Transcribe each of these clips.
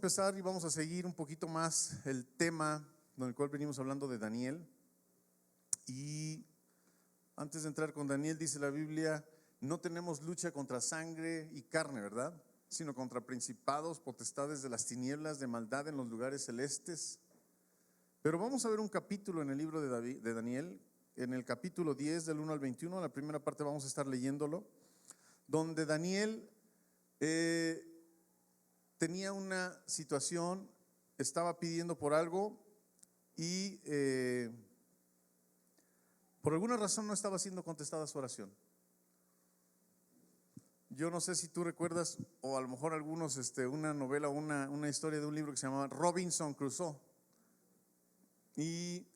empezar y vamos a seguir un poquito más el tema con el cual venimos hablando de Daniel. Y antes de entrar con Daniel, dice la Biblia, no tenemos lucha contra sangre y carne, ¿verdad? Sino contra principados, potestades de las tinieblas, de maldad en los lugares celestes. Pero vamos a ver un capítulo en el libro de Daniel, en el capítulo 10 del 1 al 21, la primera parte vamos a estar leyéndolo, donde Daniel tenía una situación, estaba pidiendo por algo y por alguna razón no estaba siendo contestada su oración. Yo no sé si tú recuerdas, o a lo mejor algunos, una novela o una historia de un libro que se llamaba Robinson Crusoe. Y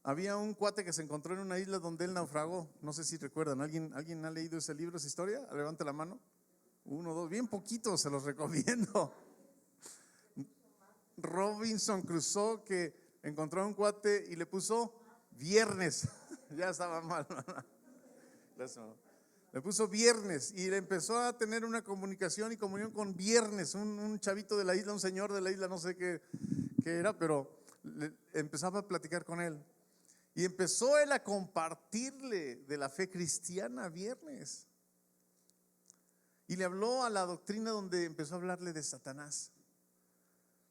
había un cuate que se encontró en una isla donde él naufragó. No sé si recuerdan. ¿Alguien ha leído ese libro, esa historia? Levante la mano. 1, 2, bien poquitos, se los recomiendo. Robinson Crusoe, que encontró a un cuate y le puso viernes. Ya estaba mal. Le puso viernes y le empezó a tener una comunicación y comunión con viernes. Un chavito de la isla, un señor de la isla, no sé qué era, pero empezaba a platicar con él. Y empezó él a compartirle de la fe cristiana viernes. Y le habló a la doctrina donde empezó a hablarle de Satanás,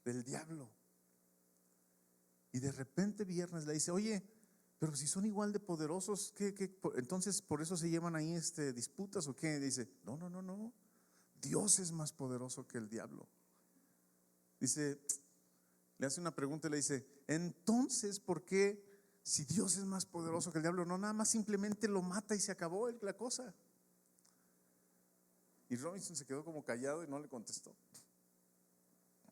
del diablo. Y de repente viernes le dice, oye, pero si son igual de poderosos, entonces por eso se llevan ahí disputas o qué? Dice, no, Dios es más poderoso que el diablo. Dice, le hace una pregunta y le dice, entonces ¿por qué si Dios es más poderoso que el diablo no nada más simplemente lo mata y se acabó la cosa? Y Robinson se quedó como callado y no le contestó.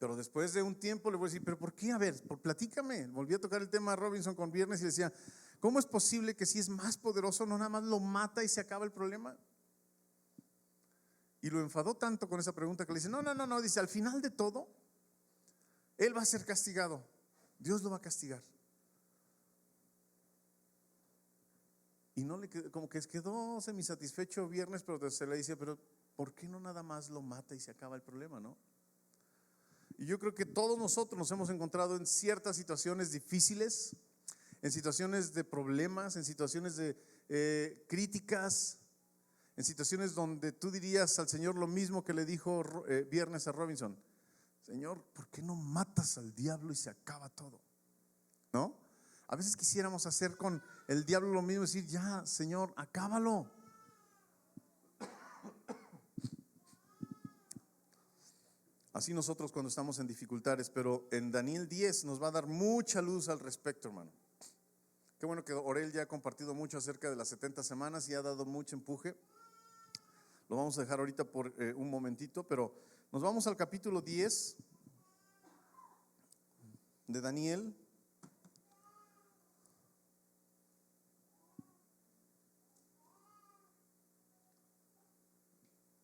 Pero después de un tiempo le voy a decir, ¿pero por qué? A ver, platícame. Volví a tocar el tema a Robinson con viernes y le decía, ¿cómo es posible que si es más poderoso no nada más lo mata y se acaba el problema? Y lo enfadó tanto con esa pregunta que le dice, no, dice, al final de todo, él va a ser castigado. Dios lo va a castigar. Y no le quedó, como que quedó semisatisfecho viernes, pero se le dice, pero ¿por qué no nada más lo mata y se acaba el problema, no? Y yo creo que todos nosotros nos hemos encontrado en ciertas situaciones difíciles, en situaciones de problemas, en situaciones de críticas, en situaciones donde tú dirías al Señor lo mismo que le dijo viernes a Robinson: Señor, ¿por qué no matas al diablo y se acaba todo? ¿No? A veces quisiéramos hacer con el diablo lo mismo, decir, ya, Señor, acábalo. Así nosotros cuando estamos en dificultades, pero en Daniel 10 nos va a dar mucha luz al respecto, hermano. Qué bueno que Orel ya ha compartido mucho acerca de las 70 semanas y ha dado mucho empuje. Lo vamos a dejar ahorita por un momentito, pero nos vamos al capítulo 10 de Daniel.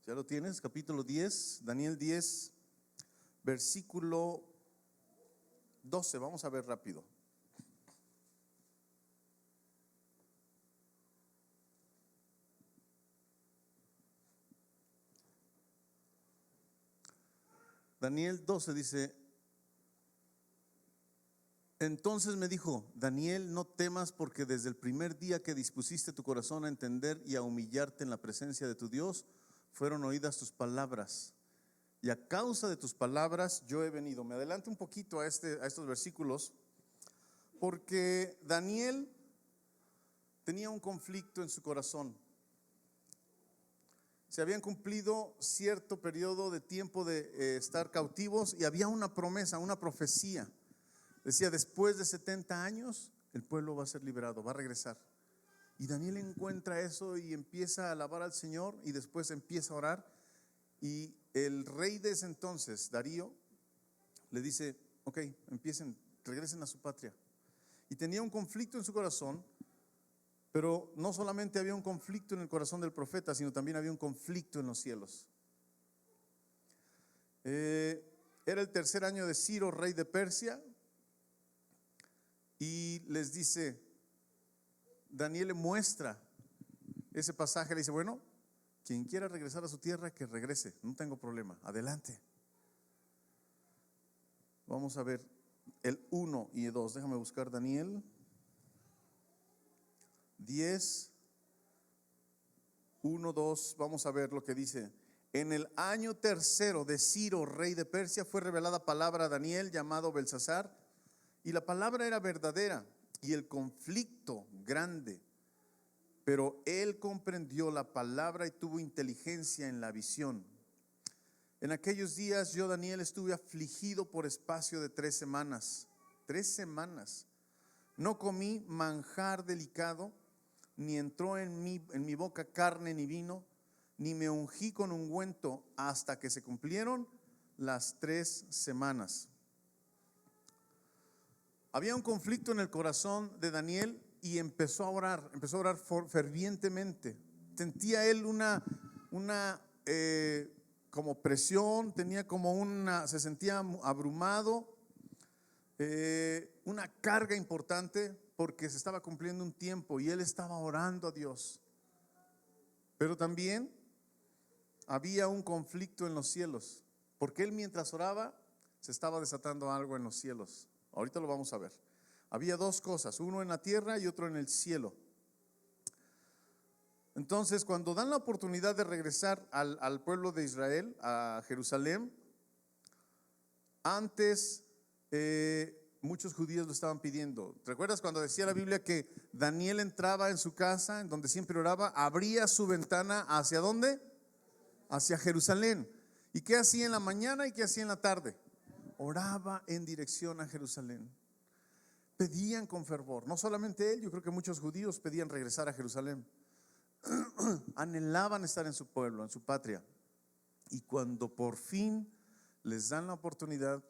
¿Ya lo tienes? Capítulo 10, Daniel 10, versículo 12. Vamos a ver rápido. Daniel 12 dice: entonces me dijo, Daniel, no temas, porque desde el primer día que dispusiste tu corazón a entender y a humillarte en la presencia de tu Dios, fueron oídas tus palabras, y a causa de tus palabras yo he venido. Me adelanto un poquito a estos versículos, porque Daniel tenía un conflicto en su corazón. Se habían cumplido cierto periodo de tiempo de estar cautivos, y había una promesa, una profecía. Decía, después de 70 años el pueblo va a ser liberado, va a regresar. Y Daniel encuentra eso y empieza a alabar al Señor, y después empieza a orar. Y el rey de ese entonces, Darío, le dice, ok, regresen a su patria. Y tenía un conflicto en su corazón, pero no solamente había un conflicto en el corazón del profeta, sino también había un conflicto en los cielos. Era el tercer año de Ciro, rey de Persia. Y les dice, Daniel le muestra ese pasaje, le dice, bueno, quien quiera regresar a su tierra, que regrese, no tengo problema, adelante. Vamos a ver el 1 y 2. Déjame buscar Daniel 10, 1, 2. Vamos a ver lo que dice. En el año tercero de Ciro, rey de Persia, fue revelada palabra a Daniel, llamado Belsasar, y la palabra era verdadera y el conflicto grande. Pero él comprendió la palabra y tuvo inteligencia en la visión. En aquellos días yo, Daniel, estuve afligido por espacio de 3 semanas. 3 semanas. No comí manjar delicado, ni entró en mi boca carne ni vino, ni me ungí con ungüento hasta que se cumplieron las 3 semanas. Había un conflicto en el corazón de Daniel y empezó a orar fervientemente. Sentía él una como presión, tenía como se sentía abrumado, una carga importante porque se estaba cumpliendo un tiempo y él estaba orando a Dios. Pero también había un conflicto en los cielos, porque él mientras oraba se estaba desatando algo en los cielos. Ahorita lo vamos a ver. Había 2 cosas, uno en la tierra y otro en el cielo. Entonces, cuando dan la oportunidad de regresar al pueblo de Israel, a Jerusalén, antes muchos judíos lo estaban pidiendo. ¿Recuerdas cuando decía la Biblia que Daniel entraba en su casa, en donde siempre oraba, abría su ventana hacia dónde? Hacia Jerusalén. ¿Y qué hacía en la mañana y qué hacía en la tarde? Oraba en dirección a Jerusalén. Pedían con fervor. No solamente él, yo creo que muchos judíos pedían regresar a Jerusalén. Anhelaban estar en su pueblo, en su patria. Y cuando por fin les dan la oportunidad,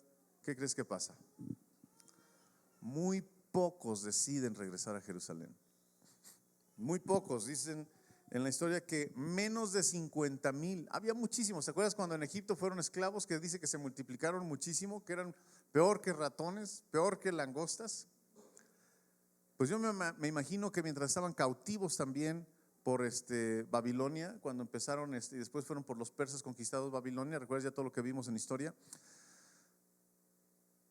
¿qué crees que pasa? Muy pocos deciden regresar a Jerusalén. Muy pocos. Dicen en la historia que menos de 50,000. Había muchísimos. ¿Te acuerdas cuando en Egipto fueron esclavos, que dice que se multiplicaron muchísimo, que eran peor que ratones, peor que langostas? Pues yo me imagino que mientras estaban cautivos también por Babilonia, cuando empezaron y después fueron por los persas conquistados Babilonia, recuerdas ya todo lo que vimos en historia,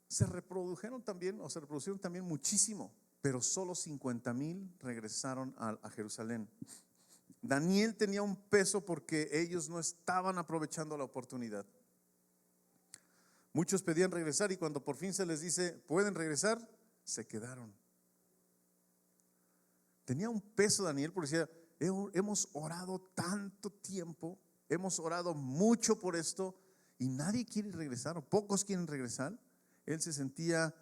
se reproducieron también muchísimo, pero solo 50,000 regresaron a Jerusalén. Daniel tenía un peso porque ellos no estaban aprovechando la oportunidad. Muchos pedían regresar y cuando por fin se les dice pueden regresar, se quedaron. Tenía un peso Daniel porque decía, hemos orado tanto tiempo, hemos orado mucho por esto y nadie quiere regresar, o pocos quieren regresar. Él se sentía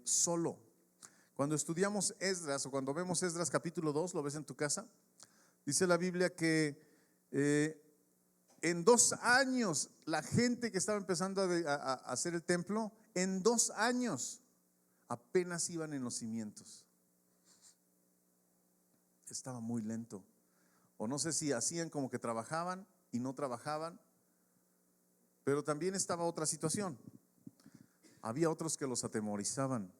solo. Cuando estudiamos Esdras, o cuando vemos Esdras capítulo 2, lo ves en tu casa, dice la Biblia que en 2 años la gente que estaba empezando a hacer el templo, en 2 años apenas iban en los cimientos. Estaba muy lento, o no sé si hacían como que trabajaban y no trabajaban. Pero también estaba otra situación. Había otros que los atemorizaban,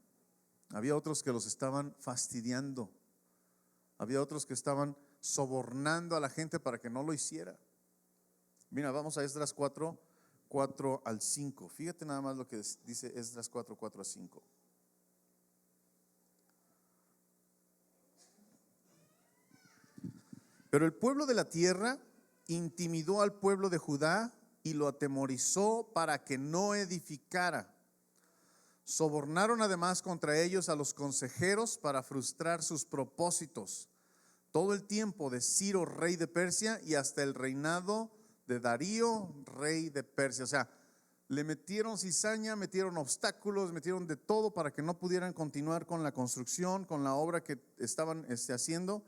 había otros que los estaban fastidiando, había otros que estaban sobornando a la gente para que no lo hiciera. Mira, vamos a Esdras 4, 4 al 5. Fíjate nada más lo que dice Esdras 4, 4 a 5. Pero el pueblo de la tierra intimidó al pueblo de Judá y lo atemorizó para que no edificara. Sobornaron además contra ellos a los consejeros para frustrar sus propósitos. Todo el tiempo de Ciro, rey de Persia, y hasta el reinado de Darío, rey de Persia. O sea, le metieron cizaña, metieron obstáculos, metieron de todo para que no pudieran continuar con la construcción, con la obra que estaban haciendo.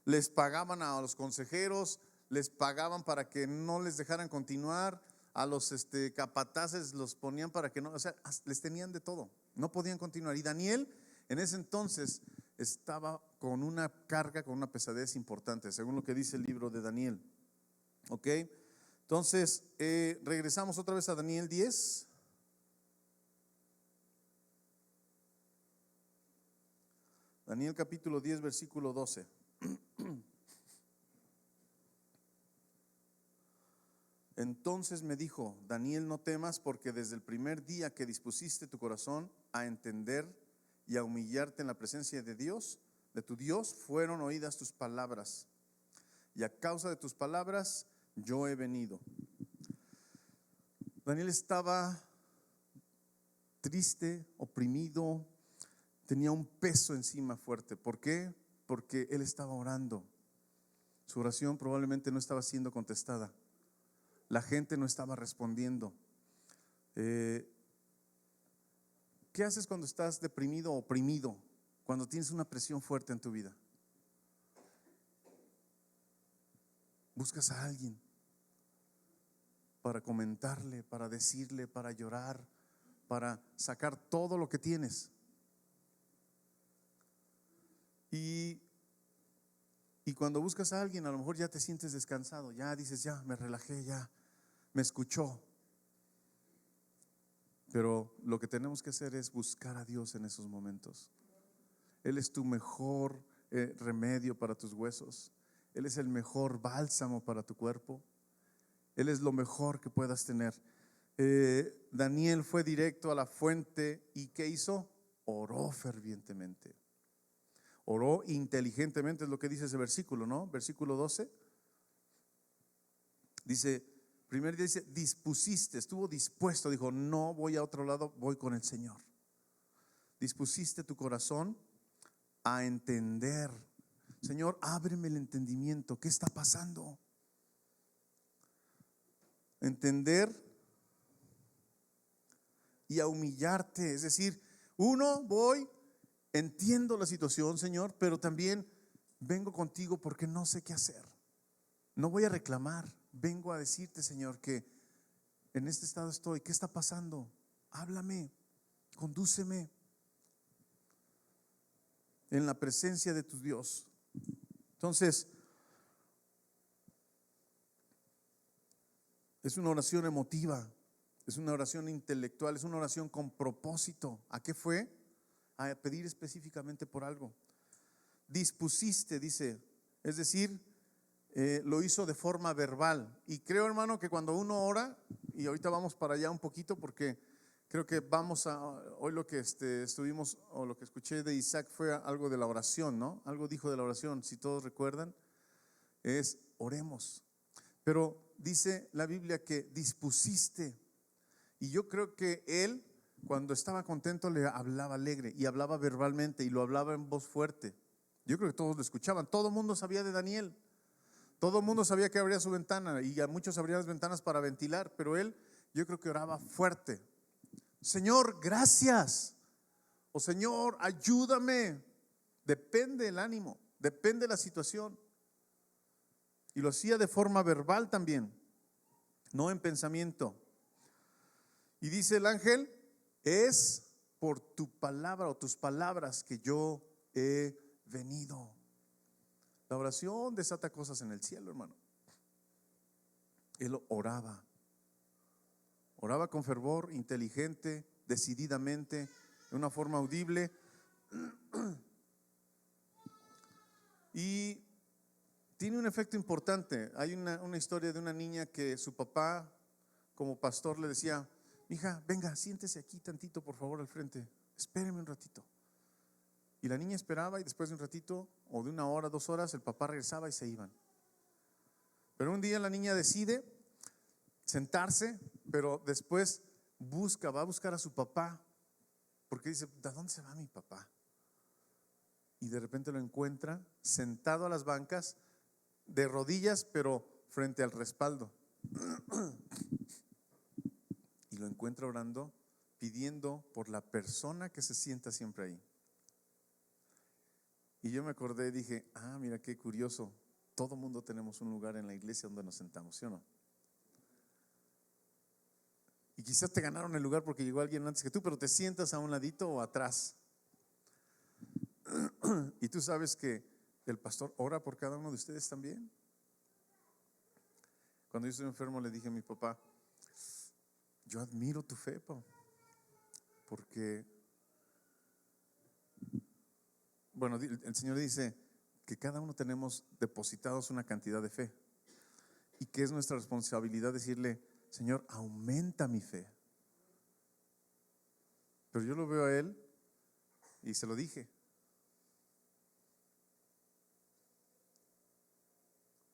Les pagaban a los consejeros, les pagaban para que no les dejaran continuar, a los capataces los ponían para que no, o sea, les tenían de todo, no podían continuar. Y Daniel en ese entonces estaba con una carga, con una pesadez importante, según lo que dice el libro de Daniel. Ok, entonces regresamos otra vez a Daniel 10. Daniel capítulo 10, versículo 12. Entonces me dijo: Daniel, no temas, porque desde el primer día que dispusiste tu corazón a entender y a humillarte en la presencia de Dios, de tu Dios, fueron oídas tus palabras, y a causa de tus palabras yo he venido. Daniel estaba triste, oprimido, tenía un peso encima fuerte. ¿Por qué? Porque él estaba orando. Su oración probablemente no estaba siendo contestada. La gente no estaba respondiendo. ¿Qué haces cuando estás deprimido o oprimido? Cuando tienes una presión fuerte en tu vida. Buscas a alguien para comentarle, para decirle, para llorar, para sacar todo lo que tienes. Y cuando buscas a alguien, a lo mejor ya te sientes descansado, ya dices, ya me relajé, ya me escuchó. Pero lo que tenemos que hacer es buscar a Dios en esos momentos. Él es tu mejor remedio para tus huesos. Él es el mejor bálsamo para tu cuerpo. Él es lo mejor que puedas tener. Daniel fue directo a la fuente y ¿qué hizo? Oró fervientemente. Oró inteligentemente, es lo que dice ese versículo, ¿no? Versículo 12. Dice, primer día dice, dispusiste, estuvo dispuesto, dijo, no voy a otro lado, voy con el Señor. Dispusiste tu corazón a entender. Señor, ábreme el entendimiento, ¿qué está pasando? Entender y a humillarte, es decir, entiendo la situación, Señor, pero también vengo contigo porque no sé qué hacer. No voy a reclamar, vengo a decirte, Señor, que en este estado estoy. ¿Qué está pasando? Háblame, condúceme en la presencia de tu Dios. Entonces, es una oración emotiva, es una oración intelectual, es una oración con propósito. ¿A qué fue? A pedir específicamente por algo. Dispusiste, dice, es decir, lo hizo de forma verbal. Y creo, hermano, que cuando uno ora, y ahorita vamos para allá un poquito, porque creo que hoy lo que estuvimos, o lo que escuché de Isaac fue algo de la oración, ¿no? Algo dijo de la oración, si todos recuerdan, es oremos. Pero dice la Biblia que dispusiste, y yo creo que él, cuando estaba contento, le hablaba alegre y hablaba verbalmente y lo hablaba en voz fuerte. Yo creo que todos lo escuchaban, todo el mundo sabía de Daniel. Todo el mundo sabía que abría su ventana y a muchos abrían las ventanas para ventilar, pero él, yo creo que oraba fuerte. Señor, gracias. O Señor, ayúdame. Depende el ánimo, depende la situación. Y lo hacía de forma verbal también, no en pensamiento. Y dice el ángel, es por tu palabra o tus palabras que yo he venido. La oración desata cosas en el cielo, hermano. Él oraba con fervor, inteligente, decididamente, de una forma audible. Y tiene un efecto importante. Hay una historia de una niña que su papá, como pastor, le decía: hija, venga, siéntese aquí tantito, por favor, al frente, espéreme un ratito. Y la niña esperaba, y después de un ratito, o de una hora, 2 horas, el papá regresaba y se iban. Pero un día la niña decide sentarse, pero después va a buscar a su papá, porque dice: ¿de dónde se va mi papá? Y de repente lo encuentra sentado a las bancas, de rodillas, pero frente al respaldo. Y lo encuentra orando, pidiendo por la persona que se sienta siempre ahí. Y yo me acordé y dije: mira qué curioso, todo mundo tenemos un lugar en la iglesia donde nos sentamos, ¿sí o no? Y quizás te ganaron el lugar porque llegó alguien antes que tú, pero te sientas a un ladito o atrás. Y tú sabes que el pastor ora por cada uno de ustedes también. Cuando yo estuve enfermo, le dije a mi papá: yo admiro tu fe, pa, porque bueno, el Señor dice que cada uno tenemos depositados una cantidad de fe, y que es nuestra responsabilidad decirle: Señor, aumenta mi fe. Pero yo lo veo a él y se lo dije: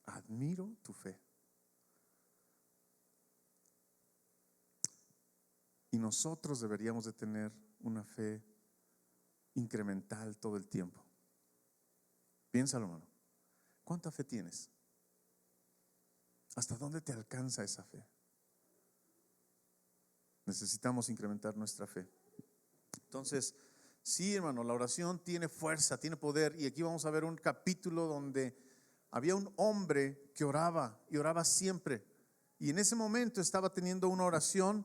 admiro tu fe. Y nosotros deberíamos de tener una fe incremental todo el tiempo. Piénsalo, hermano. ¿Cuánta fe tienes? ¿Hasta dónde te alcanza esa fe? Necesitamos incrementar nuestra fe. Entonces, sí, hermano, la oración tiene fuerza, tiene poder. Y aquí vamos a ver un capítulo donde había un hombre que oraba y oraba siempre. Y en ese momento estaba teniendo una oración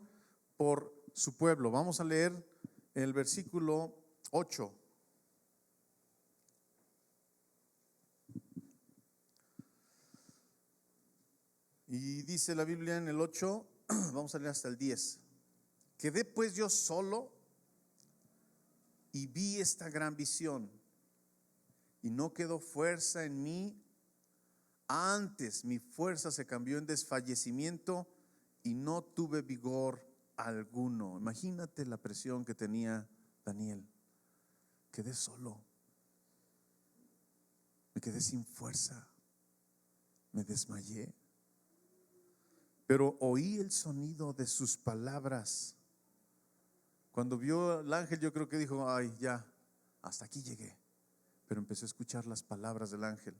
por su pueblo. Vamos a leer el versículo 8. Y dice la Biblia en el 8, vamos a leer hasta el 10. Quedé pues yo solo y vi esta gran visión, y no quedó fuerza en mí. Antes mi fuerza se cambió en desfallecimiento y no tuve vigor alguno. Imagínate la presión que tenía Daniel. Quedé solo, me quedé sin fuerza, me desmayé. Pero oí el sonido de sus palabras. Cuando vio al ángel, yo creo que dijo: ay, ya, hasta aquí llegué. Pero empecé a escuchar las palabras del ángel.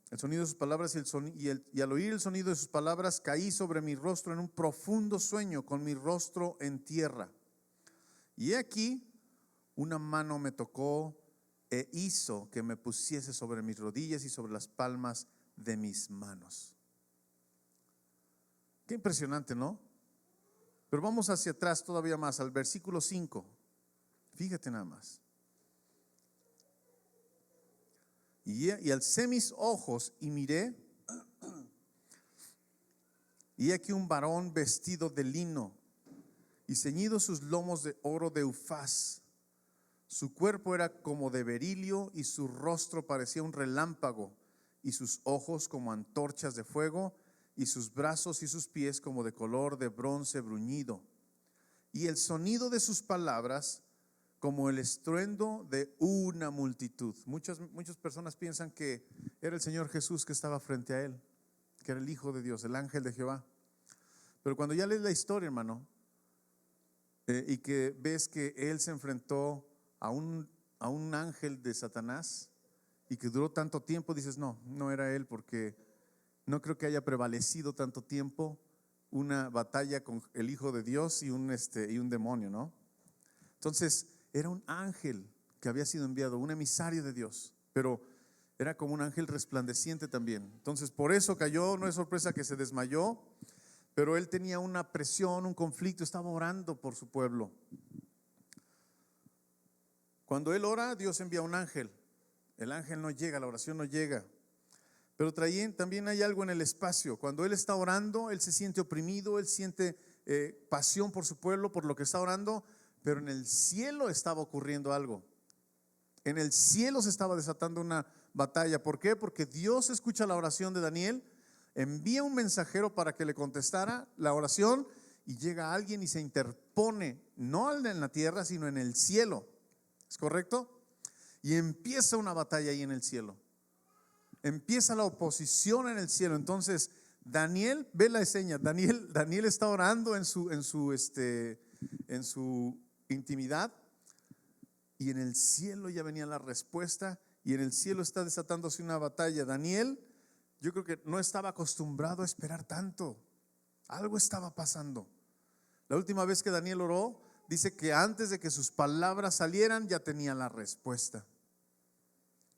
El sonido de sus palabras y al oír el sonido de sus palabras, caí sobre mi rostro en un profundo sueño, con mi rostro en tierra. Y he aquí, una mano me tocó e hizo que me pusiese sobre mis rodillas y sobre las palmas de mis manos. Qué impresionante, ¿no? Pero vamos hacia atrás todavía más, al versículo 5. Fíjate nada más. Y alcé mis ojos y miré, y aquí un varón vestido de lino y ceñido sus lomos de oro de Ufaz. Su cuerpo era como de berilio y su rostro parecía un relámpago, y sus ojos como antorchas de fuego, y sus brazos y sus pies como de color de bronce bruñido. Y el sonido de sus palabras como el estruendo de una multitud. Muchas personas piensan que era el Señor Jesús que estaba frente a él, que era el Hijo de Dios, el ángel de Jehová. Pero cuando ya lees la historia, hermano, y que ves que él se enfrentó a un ángel de Satanás y que duró tanto tiempo, dices: no era él, porque no creo que haya prevalecido tanto tiempo una batalla con el Hijo de Dios y un demonio, ¿no? Entonces era un ángel que había sido enviado, un emisario de Dios, pero era como un ángel resplandeciente también. Entonces por eso cayó. No es sorpresa que se desmayó, pero él tenía una presión, un conflicto, estaba orando por su pueblo. Cuando él ora, Dios envía un ángel. El ángel no llega, la oración no llega. Pero también hay algo en el espacio. Cuando él está orando, él se siente oprimido, él siente pasión por su pueblo, por lo que está orando. Pero en el cielo estaba ocurriendo algo. En el cielo se estaba desatando una batalla. ¿Por qué? Porque Dios escucha la oración de Daniel, envía un mensajero para que le contestara la oración, y llega alguien y se interpone, no en la tierra, sino en el cielo. ¿Es correcto? Y empieza una batalla ahí en el cielo. Empieza la oposición en el cielo. Entonces Daniel ve la escena. Daniel está orando en su intimidad, y en el cielo ya venía la respuesta, y en el cielo está desatándose una batalla. Daniel, yo creo que no estaba acostumbrado a esperar tanto. Algo estaba pasando. La última vez que Daniel oró, dice que antes de que sus palabras salieran ya tenía la respuesta.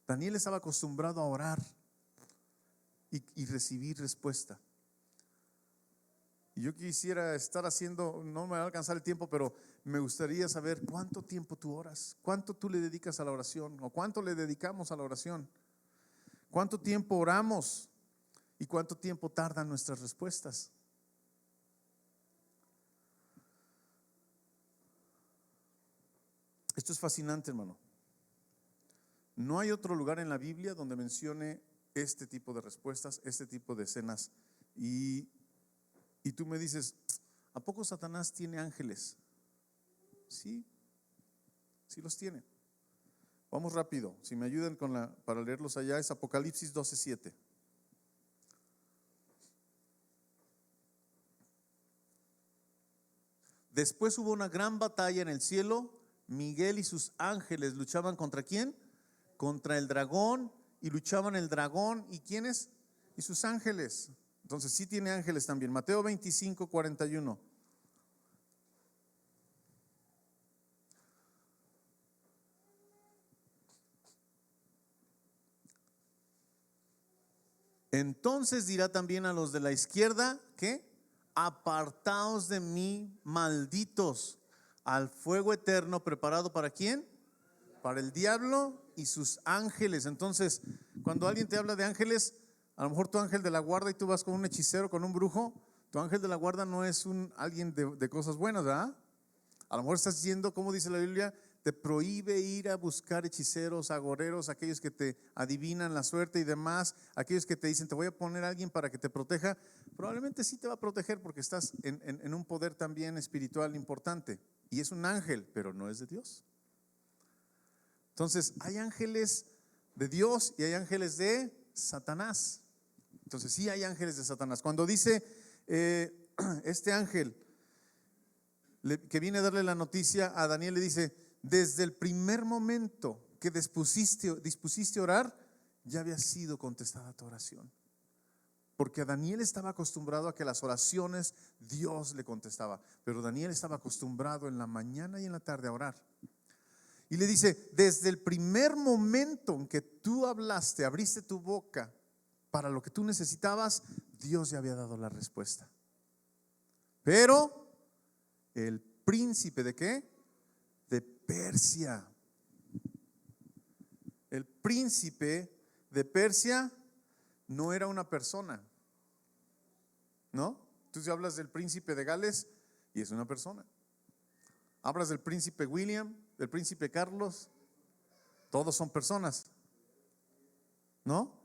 Daniel estaba acostumbrado a orar y recibir respuesta. Y yo quisiera estar haciendo, no me va a alcanzar el tiempo, pero me gustaría saber cuánto tiempo tú oras, cuánto tú le dedicas a la oración, o cuánto le dedicamos a la oración, cuánto tiempo oramos y cuánto tiempo tardan nuestras respuestas. Esto es fascinante, hermano. No hay otro lugar en la Biblia donde mencione este tipo de respuestas, este tipo de escenas Y, y tú me dices, ¿a poco Satanás tiene ángeles? Sí, sí los tiene. Vamos rápido, si me ayudan para leerlos allá, es Apocalipsis 12:7. Después hubo una gran batalla en el cielo. Miguel y sus ángeles luchaban ¿contra quién? Contra el dragón. Y luchaban el dragón. ¿Y quiénes? Y sus ángeles. Entonces sí tiene ángeles también. Mateo 25:41. Entonces dirá también a los de la izquierda, ¿qué? Apartaos de mí, malditos, al fuego eterno preparado ¿para quién? Para el diablo y sus ángeles. Entonces, cuando alguien te habla de ángeles, a lo mejor tu ángel de la guarda y tú vas con un hechicero, con un brujo, tu ángel de la guarda no es alguien de cosas buenas, ¿verdad? A lo mejor estás yendo, como dice la Biblia, te prohíbe ir a buscar hechiceros, agoreros, aquellos que te adivinan la suerte y demás, aquellos que te dicen te voy a poner a alguien para que te proteja. Probablemente sí te va a proteger porque estás en un poder también espiritual importante y es un ángel, pero no es de Dios. Entonces hay ángeles de Dios y hay ángeles de Satanás. Entonces sí hay ángeles de Satanás. Cuando dice este ángel que viene a darle la noticia a Daniel, le dice: desde el primer momento que dispusiste a orar, ya había sido contestada tu oración. Porque Daniel estaba acostumbrado a que las oraciones Dios le contestaba, pero Daniel estaba acostumbrado en la mañana y en la tarde a orar. Y le dice: desde el primer momento en que tú hablaste, abriste tu boca para lo que tú necesitabas, Dios ya había dado la respuesta. Pero el príncipe ¿de qué? De Persia. El príncipe de Persia no era una persona, ¿no? Tú si hablas del príncipe de Gales y es una persona. Hablas del príncipe William, del príncipe Carlos, todos son personas, ¿no?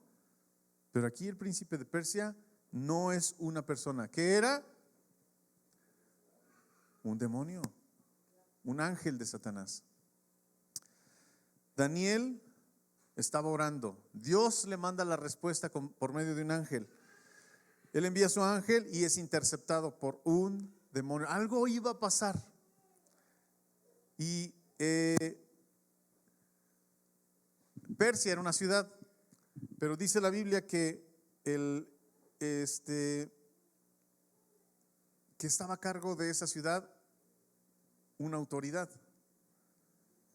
Pero aquí el príncipe de Persia no es una persona. ¿Qué era? Un demonio, un ángel de Satanás. Daniel estaba orando. Dios le manda la respuesta por medio de un ángel. Él envía a su ángel y es interceptado por un demonio. Algo iba a pasar. Y Persia era una ciudad, pero dice la Biblia que que estaba a cargo de esa ciudad una autoridad.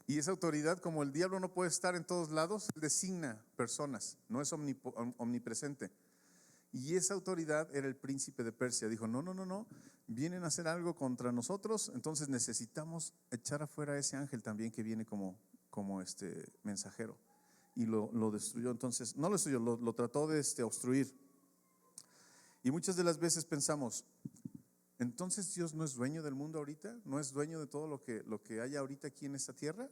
Y esa autoridad, como el diablo no puede estar en todos lados, designa personas, no es omnipresente. Y esa autoridad era el príncipe de Persia. Dijo: no, vienen a hacer algo contra nosotros, entonces necesitamos echar afuera a ese ángel también que viene como mensajero. Y lo destruyó. Entonces, no lo destruyó, lo trató de obstruir. Y muchas de las veces pensamos: entonces Dios no es dueño del mundo ahorita, no es dueño de todo lo que hay ahorita aquí en esta tierra.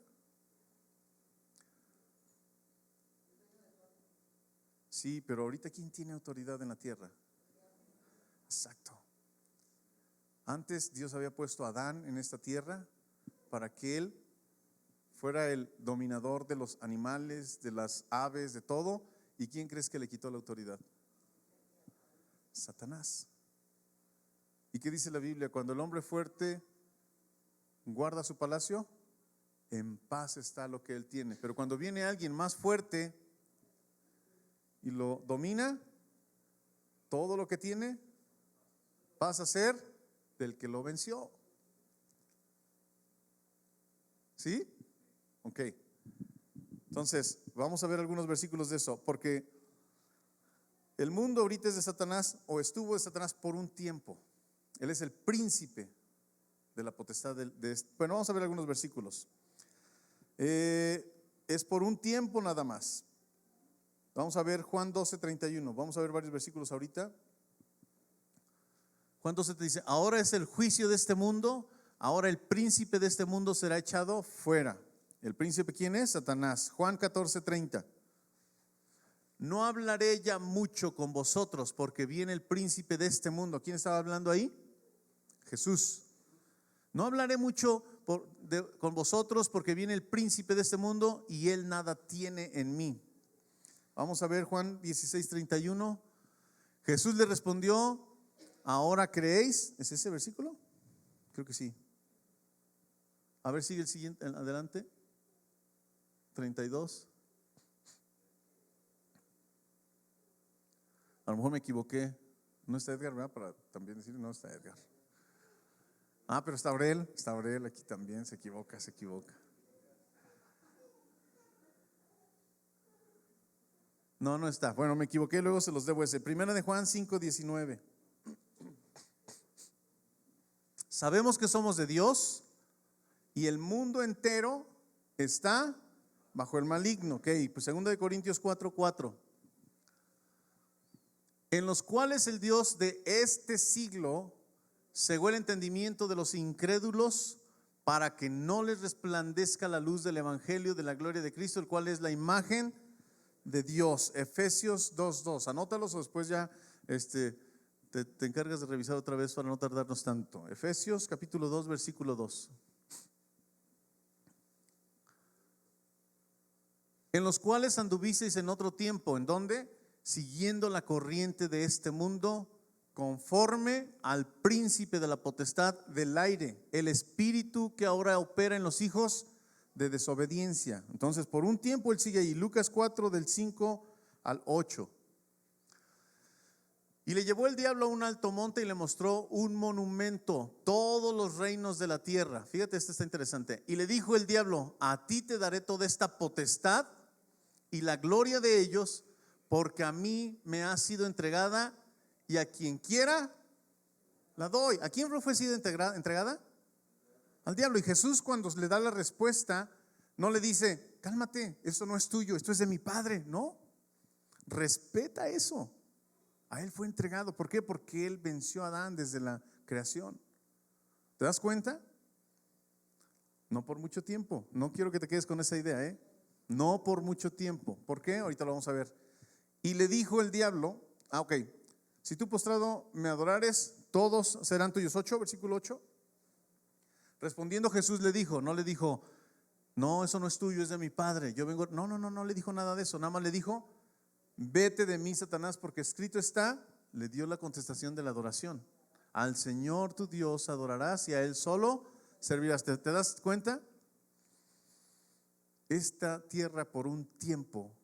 Sí, pero ahorita ¿quién tiene autoridad en la tierra? Exacto. Antes Dios había puesto a Adán en esta tierra para que él fuera el dominador de los animales, de las aves, de todo. ¿Y quién crees que le quitó la autoridad? Satanás. ¿Y qué dice la Biblia? Cuando el hombre fuerte guarda su palacio, en paz está lo que él tiene. Pero cuando viene alguien más fuerte y lo domina, todo lo que tiene pasa a ser del que lo venció. ¿Sí? Ok. Entonces, vamos a ver algunos versículos de eso, porque el mundo ahorita es de Satanás, o estuvo de Satanás por un tiempo. Él es el príncipe de la potestad bueno, vamos a ver algunos versículos. Es por un tiempo nada más. Vamos a ver Juan 12:31. Vamos a ver varios versículos ahorita. Juan 12 te dice: ahora es el juicio de este mundo, ahora el príncipe de este mundo será echado fuera. ¿El príncipe quién es? Satanás. Juan 14:30. no hablaré ya mucho con vosotros porque viene el príncipe de este mundo. ¿Quién estaba hablando ahí? Jesús. No hablaré mucho con vosotros porque viene el príncipe de este mundo y él nada tiene en mí. Vamos a ver Juan 16:31. Jesús le respondió: ¿ahora creéis? ¿Es ese versículo? Creo que sí. A ver, sigue el siguiente, adelante. 32. A lo mejor me equivoqué. No está Edgar, ¿verdad? Para también decir, no está Edgar. Pero está Aurel aquí también, se equivoca. No está. Bueno, me equivoqué, luego se los debo ese. Primera de Juan 5:19. Sabemos que somos de Dios y el mundo entero está bajo el maligno. Ok, pues 2 de Corintios 4:4. En los cuales el Dios de este siglo cegó el entendimiento de los incrédulos para que no les resplandezca la luz del evangelio de la gloria de Cristo, el cual es la imagen de Dios. Efesios 2:2. Anótalos o después ya te encargas de revisar otra vez para no tardarnos tanto. Efesios capítulo 2 versículo 2. En los cuales anduvisteis en otro tiempo. ¿En dónde? Siguiendo la corriente de este mundo, conforme al príncipe de la potestad del aire, el espíritu que ahora opera en los hijos de desobediencia. Entonces, por un tiempo él sigue ahí. Lucas 4 del 5 al 8. Y le llevó el diablo a un alto monte y le mostró un monumento, todos los reinos de la tierra. Fíjate, esto está interesante. Y le dijo el diablo: a ti te daré toda esta potestad y la gloria de ellos, porque a mí me ha sido entregada y a quien quiera la doy. ¿A quién fue sido entregada? Al diablo. Y Jesús, cuando le da la respuesta, no le dice: cálmate, esto no es tuyo, esto es de mi Padre. No, respeta eso. A él fue entregado. ¿Por qué? Porque él venció a Adán desde la creación. ¿Te das cuenta? No por mucho tiempo. No quiero que te quedes con esa idea, no por mucho tiempo. ¿Por qué? Ahorita lo vamos a ver. Y le dijo el diablo: ok, si tú postrado me adorares, todos serán tuyos. 8, versículo 8. Respondiendo Jesús le dijo, no le dijo: no, eso no es tuyo, es de mi Padre, yo vengo. No le dijo nada de eso. Nada más le dijo: vete de mí, Satanás, porque escrito está. Le dio la contestación de la adoración: al Señor tu Dios adorarás y a Él solo servirás. ¿Te das cuenta? Esta tierra por un tiempo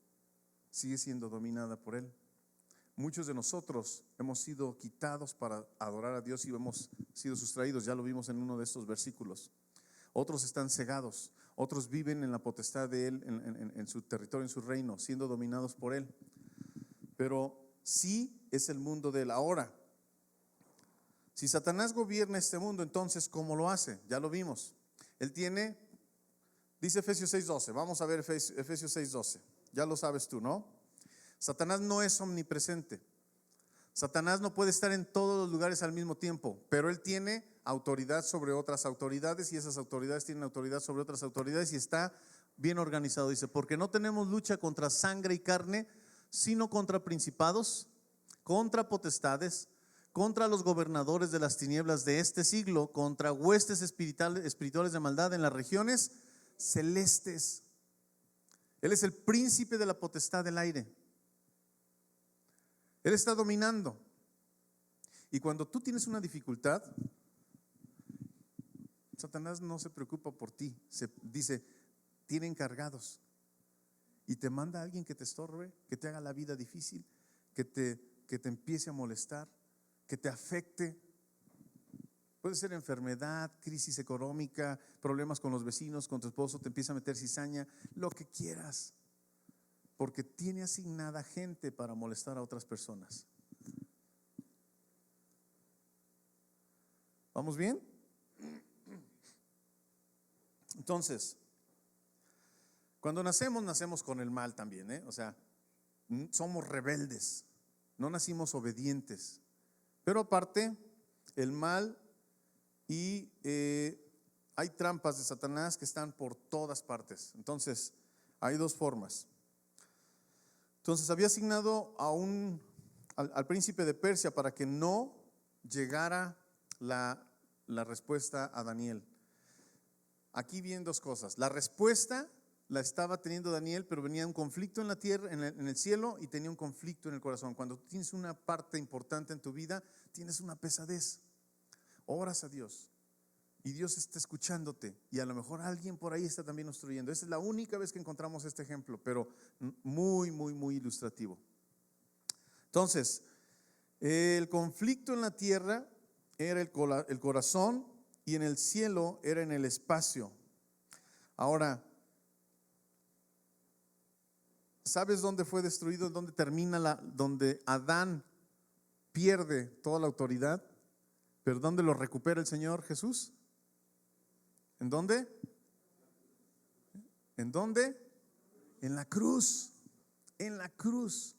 sigue siendo dominada por Él. Muchos de nosotros hemos sido quitados para adorar a Dios y hemos sido sustraídos. Ya lo vimos en uno de estos versículos. Otros están cegados, otros viven en la potestad de Él, en su territorio, en su reino, siendo dominados por Él. Pero sí es el mundo de Él. Ahora, si Satanás gobierna este mundo, entonces ¿cómo lo hace? Ya lo vimos. Él tiene, dice Efesios 6:12. Vamos a ver Efesios 6:12. Ya lo sabes tú, ¿no? Satanás no es omnipresente. Satanás no puede estar en todos los lugares al mismo tiempo, pero él tiene autoridad sobre otras autoridades y esas autoridades tienen autoridad sobre otras autoridades y está bien organizado. Dice: porque no tenemos lucha contra sangre y carne, sino contra principados, contra potestades, contra los gobernadores de las tinieblas de este siglo, contra huestes espirituales de maldad en las regiones celestes. Él es el príncipe de la potestad del aire. Él está dominando. Y cuando tú tienes una dificultad, Satanás no se preocupa por ti. Dice: tiene encargados. Y te manda a alguien que te estorbe, que te haga la vida difícil, que te empiece a molestar, que te afecte. Puede ser enfermedad, crisis económica, problemas con los vecinos, con tu esposo, te empieza a meter cizaña, lo que quieras. Porque tiene asignada gente para molestar a otras personas. ¿Vamos bien? Entonces, cuando nacemos con el mal también, O sea, somos rebeldes, no nacimos obedientes. Pero aparte, el mal y hay trampas de Satanás que están por todas partes. Entonces, hay dos formas. Entonces había asignado al príncipe de Persia para que no llegara la respuesta a Daniel. Aquí vienen dos cosas. La respuesta la estaba teniendo Daniel, pero venía un conflicto en la tierra, en el cielo, y tenía un conflicto en el corazón. Cuando tienes una parte importante en tu vida, tienes una pesadez. Oras a Dios y Dios está escuchándote, y a lo mejor alguien por ahí está también obstruyendo. Esa es la única vez que encontramos este ejemplo, pero muy, muy, muy ilustrativo. Entonces, el conflicto en la tierra era el corazón, y en el cielo era en el espacio. Ahora, ¿sabes dónde fue destruido? ¿Dónde termina donde Adán pierde toda la autoridad? ¿Pero dónde lo recupera el Señor Jesús? ¿En dónde? ¿En dónde? En la cruz. En la cruz.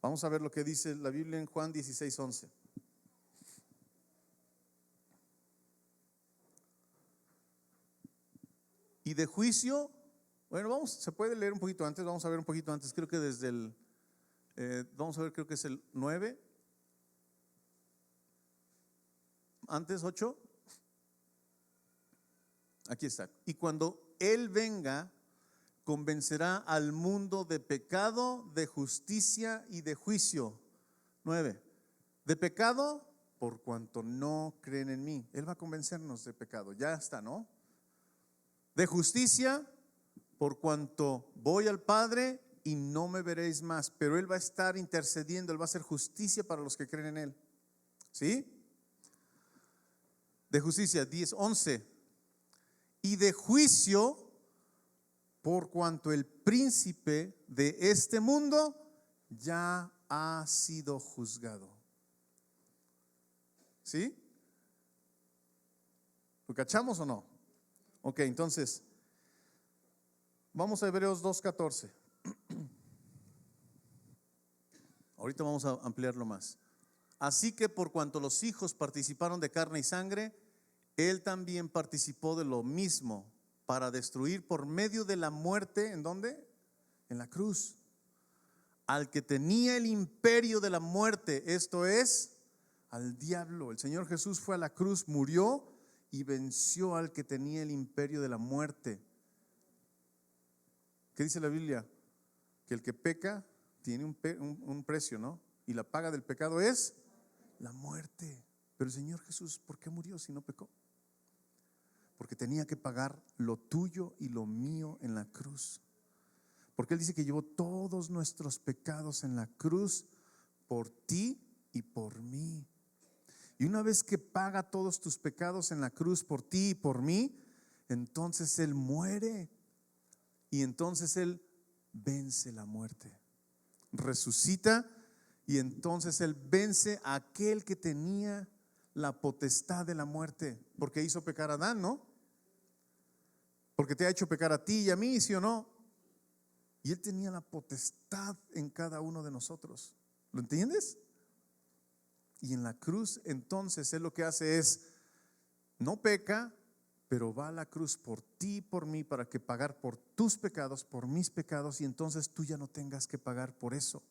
Vamos a ver lo que dice la Biblia en Juan 16:11. Y de juicio, bueno, se puede leer un poquito antes, vamos a ver un poquito antes, creo que desde vamos a ver, creo que es el 9, antes 8, aquí está. Y cuando Él venga, convencerá al mundo de pecado, de justicia y de juicio. 9, de pecado por cuanto no creen en mí. Él va a convencernos de pecado, ya está, ¿no? De justicia, por cuanto voy al Padre y no me veréis más, pero Él va a estar intercediendo, Él va a hacer justicia para los que creen en Él. ¿Sí? De justicia, 10:11. Y de juicio, por cuanto el príncipe de este mundo ya ha sido juzgado. ¿Sí? ¿Lo cachamos o no? Ok, entonces, vamos a Hebreos 2:14. Ahorita vamos a ampliarlo más. Así que por cuanto los hijos participaron de carne y sangre, Él también participó de lo mismo, para destruir por medio de la muerte, ¿en dónde? En la cruz, al que tenía el imperio de la muerte, esto es, al diablo. El Señor Jesús fue a la cruz, murió y venció al que tenía el imperio de la muerte. ¿Qué dice la Biblia? Que el que peca tiene un precio, ¿no? Y la paga del pecado es la muerte. Pero el Señor Jesús, ¿por qué murió si no pecó? Porque tenía que pagar lo tuyo y lo mío en la cruz. Porque Él dice que llevó todos nuestros pecados en la cruz por ti y por mí. Y una vez que paga todos tus pecados en la cruz por ti y por mí, entonces Él muere. Y entonces Él vence la muerte, resucita, y entonces Él vence a aquel que tenía la potestad de la muerte, porque hizo pecar a Adán, ¿no? Porque te ha hecho pecar a ti y a mí, ¿sí o no? Y Él tenía la potestad en cada uno de nosotros. ¿Lo entiendes? Y en la cruz entonces Él lo que hace es, no peca, pero va a la cruz por ti y por mí, para que pagar por tus pecados, por mis pecados, y entonces tú ya no tengas que pagar por eso.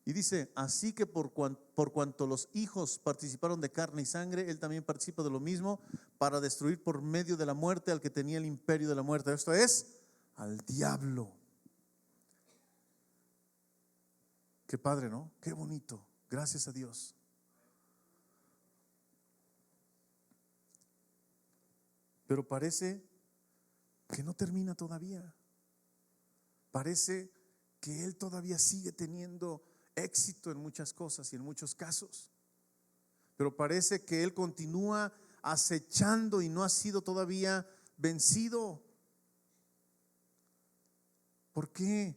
Y dice, así que por cuanto los hijos participaron de carne y sangre, Él también participa de lo mismo, para destruir por medio de la muerte al que tenía el imperio de la muerte, esto es, al diablo. Qué padre, ¿no? Qué bonito, gracias a Dios. Pero parece que no termina todavía. Parece que Él todavía sigue teniendo éxito en muchas cosas y en muchos casos. Pero parece que Él continúa acechando y no ha sido todavía vencido. ¿Por qué?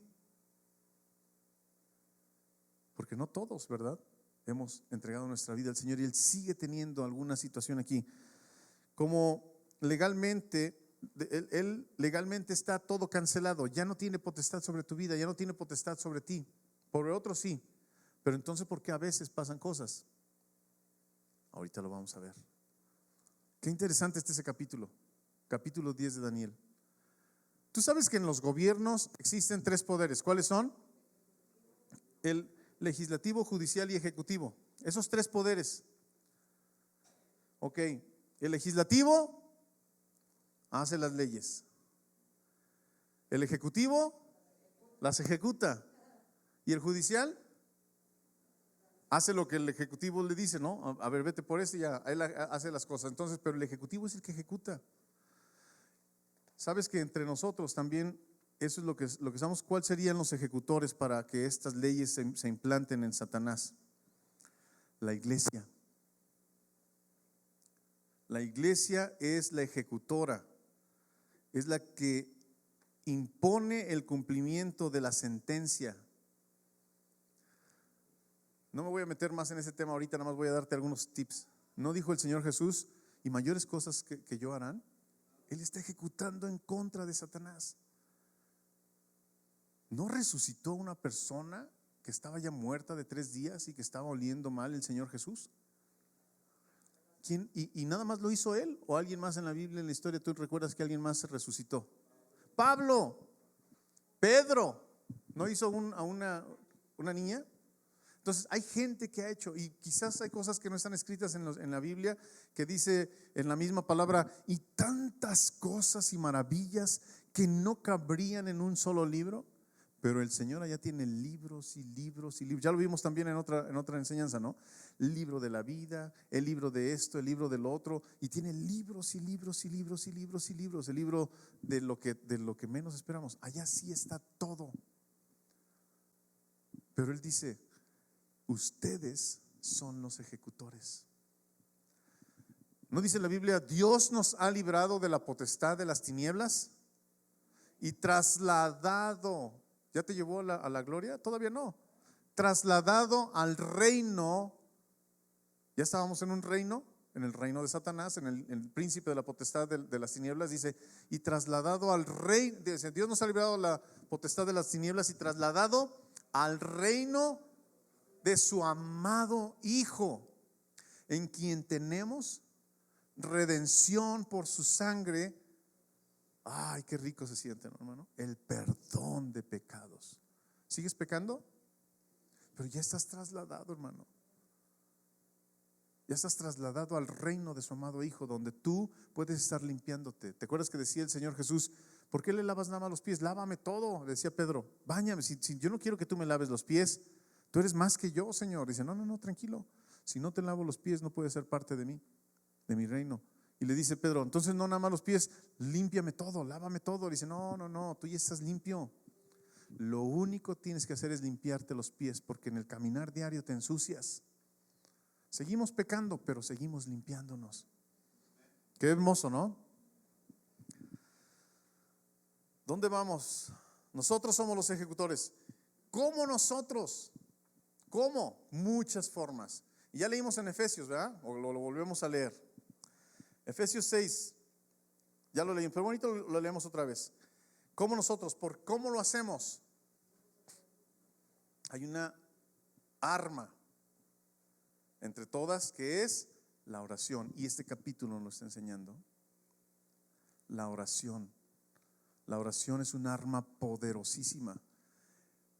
Porque no todos, ¿verdad? Hemos entregado nuestra vida al Señor, y Él sigue teniendo alguna situación aquí. Como legalmente, Él legalmente está todo cancelado, ya no tiene potestad sobre tu vida, ya no tiene potestad sobre ti. Por otros sí, pero entonces ¿por qué a veces pasan cosas? Ahorita lo vamos a ver. Qué interesante ese capítulo 10 de Daniel. Tú sabes que en los gobiernos existen tres poderes. ¿Cuáles son? El legislativo, judicial y ejecutivo. Esos tres poderes. Ok, el legislativo hace las leyes. El ejecutivo las ejecuta. Y el judicial hace lo que el ejecutivo le dice, ¿no? A ver, vete por esto y ya, él hace las cosas. Entonces, pero el ejecutivo es el que ejecuta. Sabes que entre nosotros también, eso es lo que sabemos, ¿cuáles serían los ejecutores para que estas leyes se implanten en Satanás? La iglesia. La iglesia es la ejecutora, es la que impone el cumplimiento de la sentencia. No me voy a meter más en ese tema ahorita, nada más voy a darte algunos tips. ¿No dijo el Señor Jesús, y mayores cosas que yo harán? Él está ejecutando en contra de Satanás. ¿No resucitó una persona que estaba ya muerta de 3 días y que estaba oliendo mal el Señor Jesús? ¿Quién? ¿Y nada más lo hizo él? ¿O alguien más en la Biblia, en la historia, tú recuerdas que alguien más se resucitó? Pablo, Pedro, ¿no hizo a una niña? Entonces hay gente que ha hecho, y quizás hay cosas que no están escritas en la Biblia, que dice en la misma palabra, y tantas cosas y maravillas que no cabrían en un solo libro. Pero el Señor allá tiene libros y libros y libros. Ya lo vimos también en otra enseñanza, ¿no? El libro de la vida, el libro de esto, el libro del otro. Y tiene libros y libros y libros y libros y libros. El libro de lo que menos esperamos. Allá sí está todo. Pero Él dice, ustedes son los ejecutores. ¿No dice la Biblia, Dios nos ha librado de la potestad de las tinieblas y trasladado? ¿Ya te llevó a la gloria? Todavía no. Trasladado al reino. Ya estábamos en un reino, en el reino de Satanás, en el príncipe de la potestad de las tinieblas. Dice, y trasladado al reino. Dice, Dios nos ha librado de la potestad de las tinieblas y trasladado al reino de su amado Hijo, en quien tenemos redención por su sangre. Ay, qué rico se siente, ¿no, hermano? El perdón de pecados. ¿Sigues pecando? Pero ya estás trasladado, hermano. Ya estás trasladado al reino de su amado Hijo, donde tú puedes estar limpiándote. ¿Te acuerdas que decía el Señor Jesús, ¿por qué le lavas nada más los pies? Lávame todo, decía Pedro, báñame. Si yo no quiero que tú me laves los pies, tú eres más que yo, Señor. Dice, no, tranquilo. Si no te lavo los pies, no puedes ser parte de mí, de mi reino. Y le dice Pedro, entonces no nada más los pies, límpiame todo, lávame todo. Le dice, no, tú ya estás limpio. Lo único que tienes que hacer es limpiarte los pies, porque en el caminar diario te ensucias. Seguimos pecando, pero seguimos limpiándonos. Qué hermoso, ¿no? ¿Dónde vamos? Nosotros somos los ejecutores. ¿Cómo nosotros? ¿Cómo? Muchas formas. Y ya leímos en Efesios, ¿verdad? O lo volvemos a leer. Efesios 6, ya lo leí, pero bonito lo leemos otra vez. ¿Cómo nosotros? ¿Cómo lo hacemos? Hay una arma entre todas que es la oración. Y este capítulo nos está enseñando la oración. La oración es un arma poderosísima,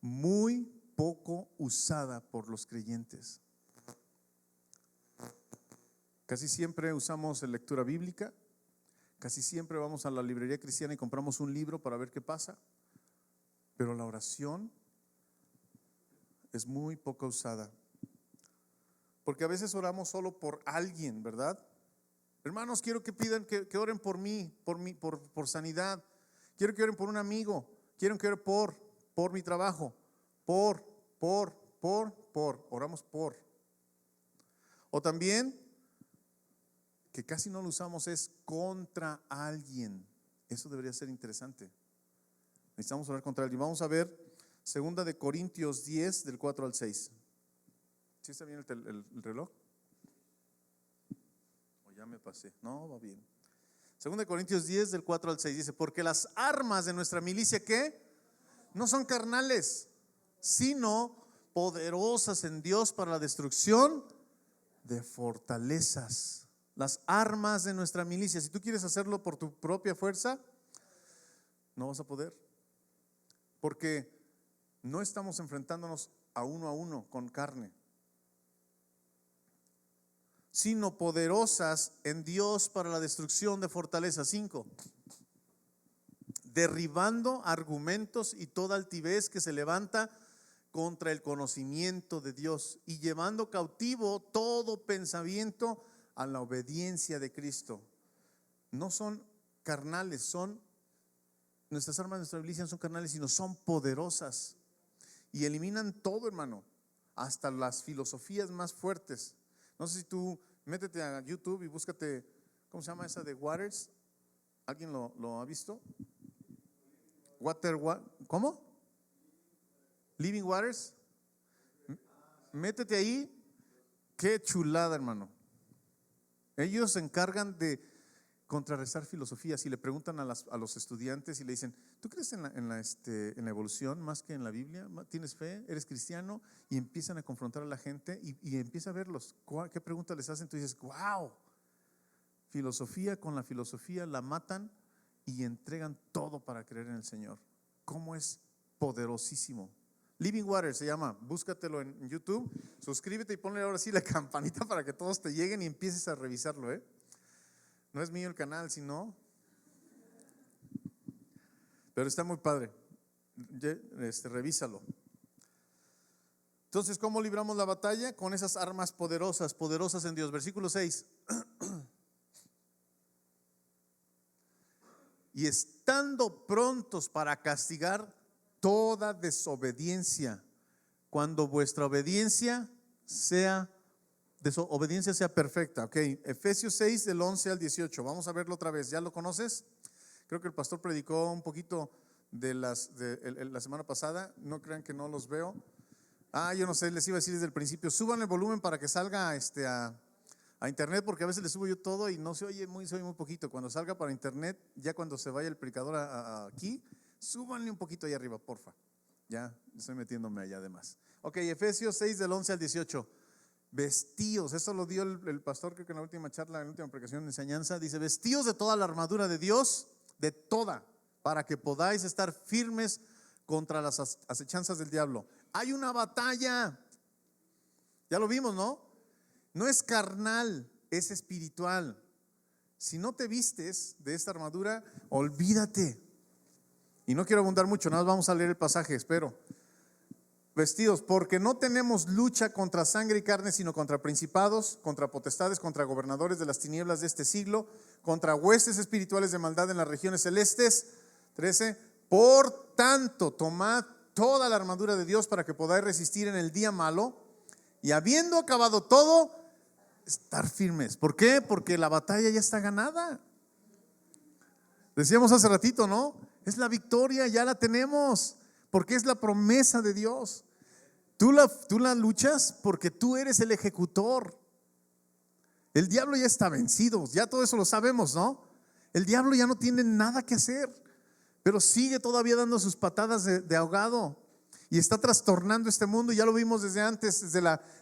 muy poco usada por los creyentes. Casi siempre usamos lectura bíblica, casi siempre vamos a la librería cristiana y compramos un libro para ver qué pasa, pero la oración es muy poco usada, porque a veces oramos solo por alguien, ¿verdad? Hermanos, quiero que pidan que oren por mí, por sanidad. Quiero que oren por un amigo. Quiero que oren por mi trabajo. Oramos por. O también, que casi no lo usamos, es contra alguien. Eso debería ser interesante. Necesitamos orar contra alguien. Vamos a ver 2 de Corintios 10, del 4 al 6. ¿Sí está bien el reloj? ¿O ya me pasé? No, va bien. 2 de Corintios 10, del 4 al 6 dice, porque las armas de nuestra milicia, ¿qué? No son carnales, sino poderosas en Dios para la destrucción de fortalezas. Las armas de nuestra milicia. Si tú quieres hacerlo por tu propia fuerza, No vas a poder, porque no estamos enfrentándonos a uno con carne, sino poderosas en Dios para la destrucción de fortalezas. 5, derribando argumentos y toda altivez que se levanta contra el conocimiento de Dios, y llevando cautivo todo pensamiento a la obediencia de Cristo. No son carnales, son nuestras armas, nuestra milicia no son carnales, sino son poderosas, y eliminan todo, hermano, hasta las filosofías más fuertes. No sé si tú métete a YouTube y búscate, ¿cómo se llama esa de Waters? ¿Alguien lo ha visto? ¿Cómo? Living Waters. Métete ahí. Qué chulada, hermano. Ellos se encargan de contrarrestar filosofías y le preguntan a los estudiantes y le dicen: ¿tú crees en la evolución más que en la Biblia? ¿Tienes fe? ¿Eres cristiano? Y empiezan a confrontar a la gente y empieza a verlos. ¿Qué preguntas les hacen? Tú dices: wow, filosofía con la filosofía la matan y entregan todo para creer en el Señor. ¿Cómo es poderosísimo? Living Water se llama, búscatelo en YouTube, suscríbete y ponle ahora sí la campanita para que todos te lleguen y empieces a revisarlo, No es mío el canal, sino, pero está muy padre. Revísalo. Entonces, ¿cómo libramos la batalla? Con esas armas poderosas en Dios. Versículo 6. Y estando prontos para castigar toda desobediencia, cuando vuestra obediencia sea perfecta. Ok, Efesios 6 del 11 al 18. Vamos a verlo otra vez. ¿Ya lo conoces? Creo que el pastor predicó un poquito de la semana pasada. No crean que no los veo. Yo no sé, les iba a decir desde el principio: suban el volumen para que salga a internet, porque a veces le subo yo todo y no se oye muy poquito. Cuando salga para internet, ya cuando se vaya el predicador aquí, súbanle un poquito ahí arriba, porfa. Ya estoy metiéndome allá además. Ok, Efesios 6 del 11 al 18. Vestíos, eso lo dio el pastor, creo que en la última charla, en la última predicación de enseñanza. Dice: vestíos de toda la armadura de Dios, de toda, para que podáis estar firmes contra las acechanzas del diablo. Hay una batalla, ya lo vimos, ¿no? No es carnal, es espiritual. Si no te vistes de esta armadura, olvídate. Y no quiero abundar mucho, nada más vamos a leer el pasaje, espero. Vestidos, porque no tenemos lucha contra sangre y carne, sino contra principados, contra potestades, contra gobernadores de las tinieblas de este siglo, contra huestes espirituales de maldad en las regiones celestes. 13. Por tanto, tomad toda la armadura de Dios para que podáis resistir en el día malo, y habiendo acabado todo, estar firmes. ¿Por qué? Porque la batalla ya está ganada. Decíamos hace ratito, ¿no? Es la victoria, ya la tenemos, porque es la promesa de Dios. Tú la luchas porque tú eres el ejecutor. El diablo ya está vencido, ya todo eso lo sabemos, ¿no? El diablo ya no tiene nada que hacer, pero sigue todavía dando sus patadas de ahogado y está trastornando este mundo. Ya lo vimos desde antes,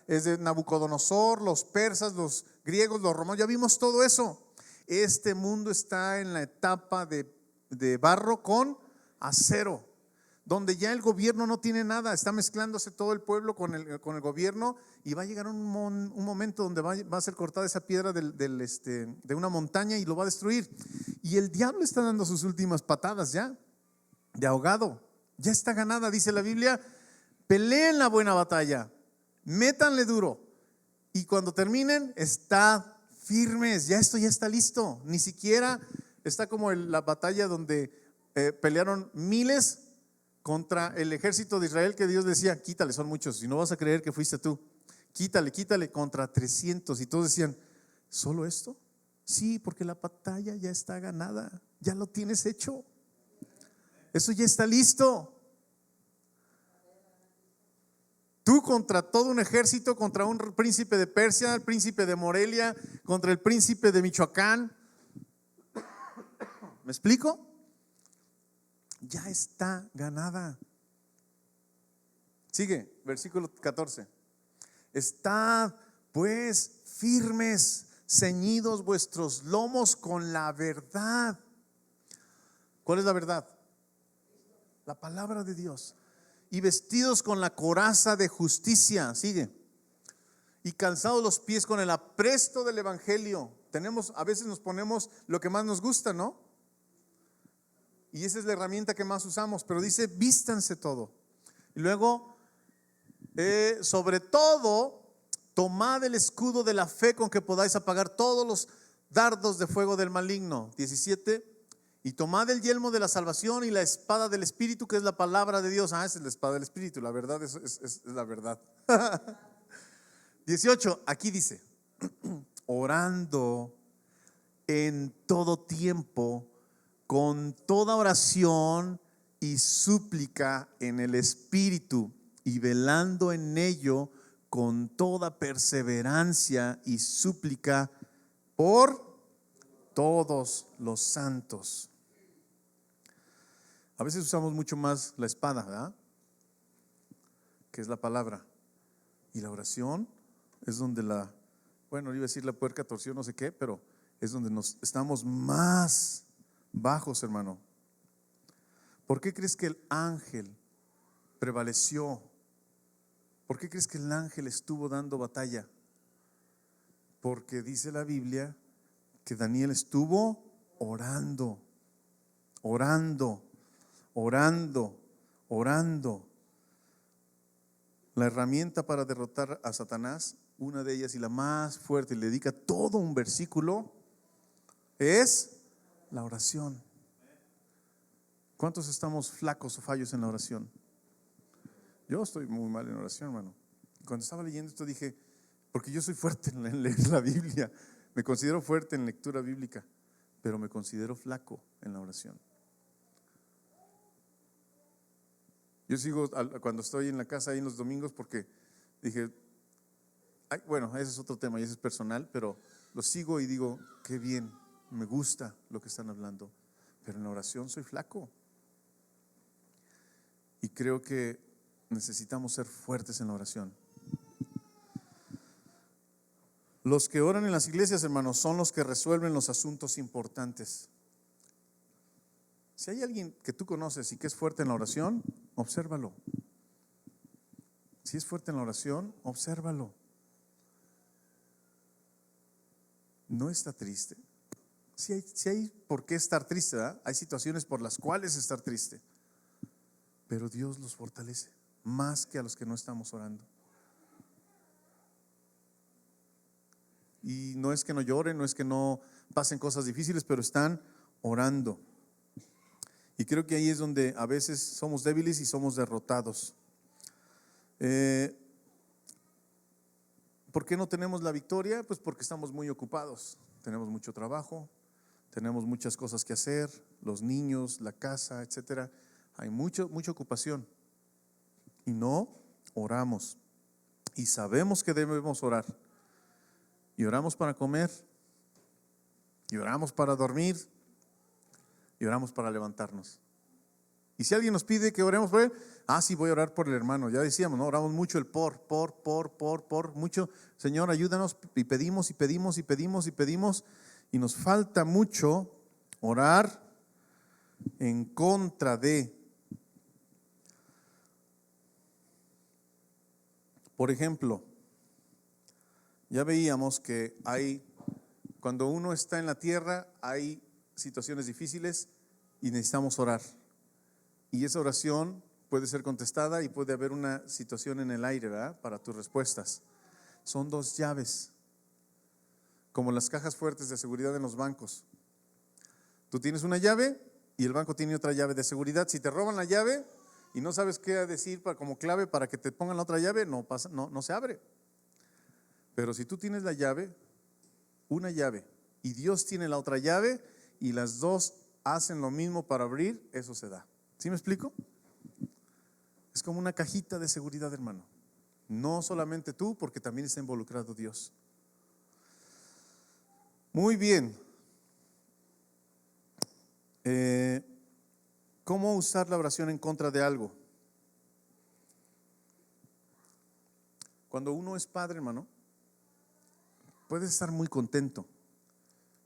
desde Nabucodonosor, los persas, los griegos, los romanos, ya vimos todo eso. Este mundo está en la etapa de barro con acero, donde ya el gobierno no tiene nada, está mezclándose todo el pueblo con el gobierno, y va a llegar un momento donde va a ser cortada esa piedra de una montaña y lo va a destruir. Y el diablo está dando sus últimas patadas ya, de ahogado. Ya está ganada, dice la Biblia: peleen la buena batalla, métanle duro, y cuando terminen, estad firmes. Esto ya está listo. Ni siquiera está como la batalla donde pelearon miles contra el ejército de Israel, que Dios decía: quítale, son muchos y no vas a creer que fuiste tú. Quítale, contra 300. Y todos decían: ¿solo esto? Sí, porque la batalla ya está ganada, ya lo tienes hecho, eso ya está listo. Tú contra todo un ejército, contra un príncipe de Persia, el príncipe de Morelia, contra el príncipe de Michoacán. ¿Me explico? Ya está ganada. Sigue, versículo 14. Estad pues firmes, ceñidos vuestros lomos con la verdad. ¿Cuál es la verdad? la palabra de Dios. Y vestidos con la coraza de justicia, sigue. Y calzados los pies con el apresto del evangelio. A veces nos ponemos lo que más nos gusta, ¿no? Y esa es la herramienta que más usamos, pero dice, vístanse todo. Y luego, sobre todo, tomad el escudo de la fe con que podáis apagar todos los dardos de fuego del maligno. 17. Y tomad el yelmo de la salvación y la espada del Espíritu, que es la palabra de Dios. Esa es la espada del Espíritu, la verdad es la verdad. 18, aquí dice, orando en todo tiempo, con toda oración y súplica en el Espíritu, y velando en ello con toda perseverancia y súplica por todos los santos. A veces usamos mucho más la espada, ¿verdad? Que es la palabra. Y la oración es donde iba a decir la puerca torció, no sé qué, pero es donde estamos más bajos, hermano. ¿Por qué crees que el ángel prevaleció? ¿Por qué crees que el ángel estuvo dando batalla? Porque dice la Biblia que Daniel estuvo orando. La herramienta para derrotar a Satanás, una de ellas y la más fuerte, y le dedica todo un versículo, es la oración. ¿Cuántos estamos flacos o fallos en la oración? Yo estoy muy mal en oración, hermano. Cuando estaba leyendo esto dije, porque yo soy fuerte en leer la Biblia, me considero fuerte en lectura bíblica, pero me considero flaco en la oración. Yo sigo cuando estoy en la casa ahí en los domingos porque dije, ese es otro tema y ese es personal, pero lo sigo y digo, qué bien, me gusta lo que están hablando, pero en la oración soy flaco. Y creo que necesitamos ser fuertes en la oración. Los que oran en las iglesias, hermanos, son los que resuelven los asuntos importantes. Si hay alguien que tú conoces y que es fuerte en la oración, obsérvalo. Si es fuerte en la oración, obsérvalo. No está triste. Si hay por qué estar triste, ¿verdad? Hay situaciones por las cuales estar triste, pero Dios los fortalece más que a los que no estamos orando. Y no es que no lloren, no es que no pasen cosas difíciles, pero están orando. Y creo que ahí es donde a veces somos débiles y somos derrotados. ¿Por qué no tenemos la victoria? Pues porque estamos muy ocupados. Tenemos mucho trabajo, tenemos muchas cosas que hacer, los niños, la casa, etcétera. Hay mucha ocupación y no oramos. Y sabemos que debemos orar. Y oramos para comer, y oramos para dormir, y oramos para levantarnos. Y si alguien nos pide que oremos por él, sí, voy a orar por el hermano. Ya decíamos, ¿no? Oramos mucho el por, mucho. Señor, ayúdanos, y pedimos, y nos falta mucho orar en contra de. Por ejemplo, ya veíamos que cuando uno está en la tierra, hay situaciones difíciles y necesitamos orar. Y esa oración puede ser contestada y puede haber una situación en el aire, ¿verdad? Para tus respuestas. Son dos llaves, como las cajas fuertes de seguridad en los bancos. Tú tienes una llave y el banco tiene otra llave de seguridad. Si te roban la llave y no sabes qué decir como clave para que te pongan la otra llave, no se abre. Pero si tú tienes la llave, una llave, y Dios tiene la otra llave, y las dos hacen lo mismo para abrir, eso se da. ¿Sí me explico? Es como una cajita de seguridad, hermano. No solamente tú, porque también está involucrado Dios. Muy bien. ¿Cómo usar la oración en contra de algo? Cuando uno es padre, hermano, puede estar muy contento,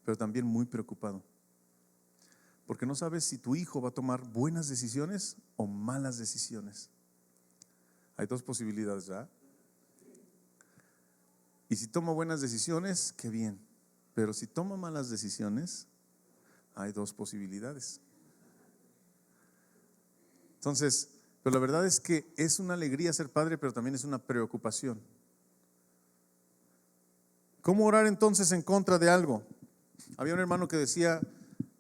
pero también muy preocupado. porque no sabes si tu hijo va a tomar buenas decisiones o malas decisiones. Hay dos posibilidades, ¿verdad? Y si toma buenas decisiones, qué bien. Pero si toma malas decisiones, hay dos posibilidades. Entonces, pero la verdad es que es una alegría ser padre, pero también es una preocupación. ¿Cómo orar entonces en contra de algo? Había un hermano que decía: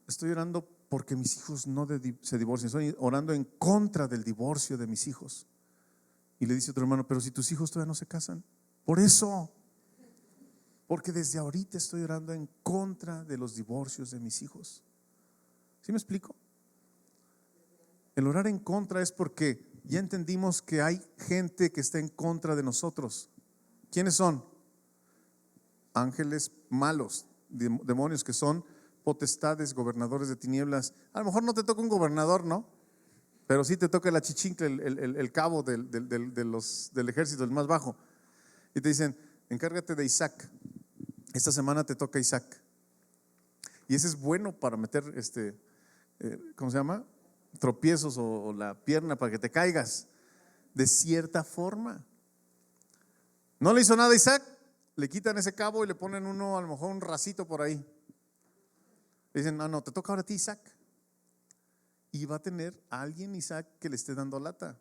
estoy orando porque mis hijos no se divorcien, estoy orando en contra del divorcio de mis hijos. Y le dice otro hermano: pero si tus hijos todavía no se casan. Por eso, porque desde ahorita estoy orando en contra de los divorcios de mis hijos. ¿Sí me explico? El orar en contra es porque ya entendimos que hay gente que está en contra de nosotros. ¿Quiénes son? Ángeles malos, demonios que son potestades, gobernadores de tinieblas. A lo mejor no te toca un gobernador, ¿no? Pero sí te toca el achichincle, el cabo del ejército, el más bajo. Y te dicen: encárgate de Isaac. Esta semana te toca Isaac. Y ese es bueno para meter ¿cómo se llama? Tropiezos o la pierna para que te caigas. De cierta forma. No le hizo nada a Isaac, le quitan ese cabo y le ponen uno, a lo mejor un racito por ahí. Le dicen: no, te toca ahora a ti, Isaac. Y va a tener a alguien, Isaac, que le esté dando lata.